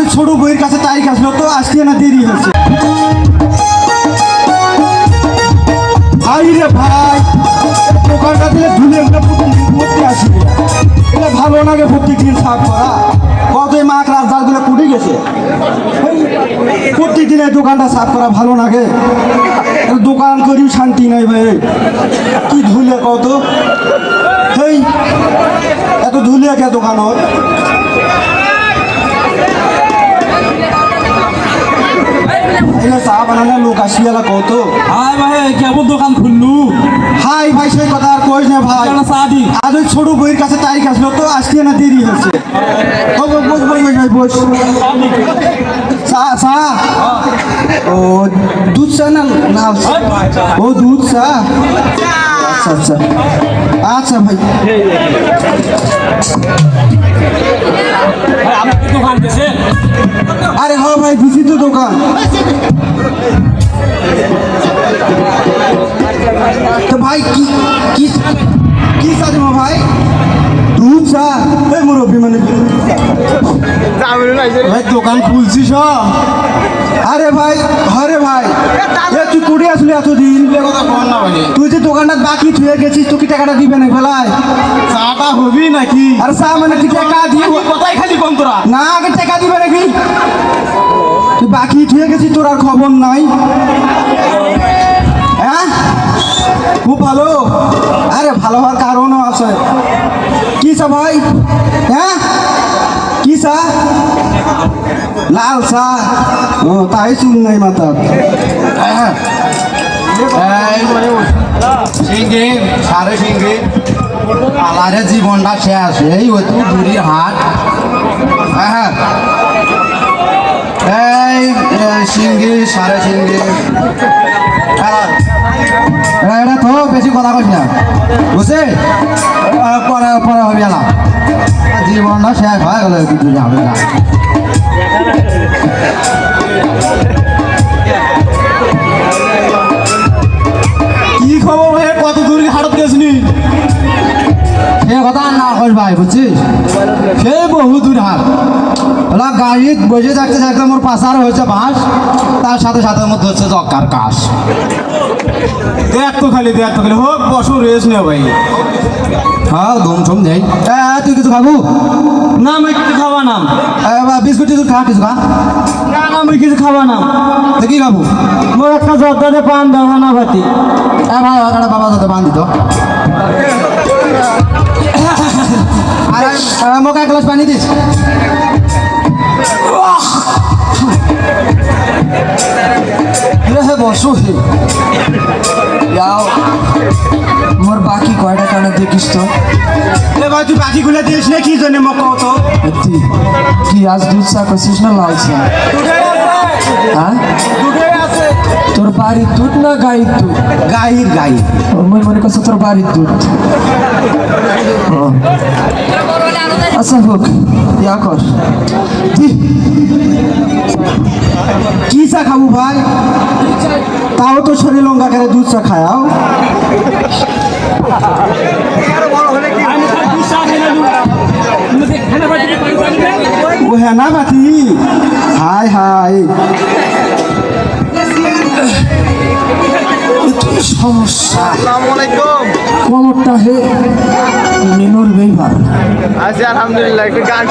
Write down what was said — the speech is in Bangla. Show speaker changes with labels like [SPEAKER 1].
[SPEAKER 1] ওই ছোট বইয়ের কাছে তারিখ আসলো তো আসতে না দেরি হচ্ছে। ভাই রে ভাই, দোকানটা দিলে ধুলে একটা প্রত্যেকদিন করতে আসি, এটা ভালো লাগে প্রত্যেকদিন সাফ করা। কত মাছ রাস্তাগুলো কুটে গেছে, প্রত্যেকদিন এই দোকানটা সাফ করা ভালো লাগে। দোকান করিও শান্তি নাই ভাই, কি ধুলে কত এই এত ধুলে কে দোকানত। চা বানানোর লোক আসিয়ালা কত।
[SPEAKER 2] হাই ভাই কেমন দোকান খুললু?
[SPEAKER 1] হাই ভাই সেই কথা আর কইস না ভাই,
[SPEAKER 2] চা দি।
[SPEAKER 1] আজ ওই ছোট বইয়ের কাছে তারিখ আসলো তো আসতে না দেরি হচ্ছে। চা চা ও দুধ চা না লাল চা? ও দুধ চা, আচ্ছা আচ্ছা আচ্ছা ভাই।
[SPEAKER 2] দোকান দিছে?
[SPEAKER 1] আরে হ্যাঁ ভাই দিছি তো দোকান। তো ভাই কি কি কি চা দেবো ভাই? দুধ চা? এই মুরব্বী মানে ভাই দোকান খুলছিস? আরে ভাই আরে ভাই তুই কুড়ি আসলি এতদিন, তুই যে দোকানটা বাকি থুয়ে গেছিস, তুই কি টাকাটা দিবে না বেলায়?
[SPEAKER 2] চাটা হবি নাকি?
[SPEAKER 1] আরে চা মানে তুই টাকা দিব
[SPEAKER 2] কোথায় খালি কম তোরা?
[SPEAKER 1] না, আগে টাকা দিবে নাকি? তুই বাকি থুয়ে গেছিস, তোর আর খবর নাই? হ্যাঁ খুব ভালো। আরে ভালো হওয়ার কারণও আছে। কি চা ভাই? হ্যাঁ কি চা? লাল চা? ও তাই শুন নাই মাথা।
[SPEAKER 3] সিঙ্গি সাড়ে সিঙ্গি আলারে জীবনটা শেষ, এই অত দূরের হাট। হ্যাঁ এই সিঙ্গি সাড়ে সিঙ্গি এটা তো বেশি কথা কইস না, বুঝছে? পরে পরে হবে না, জীবনটা শেষ হয়ে গেল কিছু যাবে না।
[SPEAKER 1] কি খবর ভাই, কত দূর হাটত গেছিলি?
[SPEAKER 3] সে কথা না কর ভাই, বুঝছিস? সে বহু দূর হাট। ওরা গাড়ি বসে থাকতে থাকতে মোর পাশার হয়েছে বাস, তার সাথে সাথে মধ্যে হচ্ছে জক্কার কাশ।
[SPEAKER 1] দেখ তো খালি হোক, বসো রেস্ট নে ভাই।
[SPEAKER 3] হ্যাঁ ধুমছুম নেই। তুই কিছু খাবো?
[SPEAKER 1] না আমি কিছু খাওয়া না।
[SPEAKER 3] বিস্কুট টিস্কুট খা, কিছু খা।
[SPEAKER 1] না না আমি কিছু খাওয়া না।
[SPEAKER 3] তো কি খাবো?
[SPEAKER 1] মোর একটা জর্দাতে পান দেওয়া না ভাতি।
[SPEAKER 3] ভাই একটা বাবা যাতে বান দিত। মোক এক গ্লাস পানি দিস। বসো যাও, মোর বাকি কয়টা টানা দেখিস তো?
[SPEAKER 1] ভাই তুই বাকিগুলো দিস না কি জন্য মোক কত?
[SPEAKER 3] কি আজ দুধ চা করছিস না লাল চা? হ্যাঁ তোর বাড়ির দুধ না গাইর দুধ?
[SPEAKER 1] গাইর গাইর।
[SPEAKER 3] মই মনে করছো তোর বাড়ির দুধ। আচ্ছা হোক, ইয়া কর।
[SPEAKER 1] কি চা খাবো ভাই? তাও তো শরীর লঙ্কা করে দুধ চা খায়াও। ও হ্যাঁ না বাতি, হাই হাই
[SPEAKER 3] সমস্যা
[SPEAKER 4] আসসালামুয়ালাইকুম।
[SPEAKER 3] কোমরটা হে মেনুর বেইবার।
[SPEAKER 4] আচ্ছা আলহামদুলিল্লাহ, একটু গান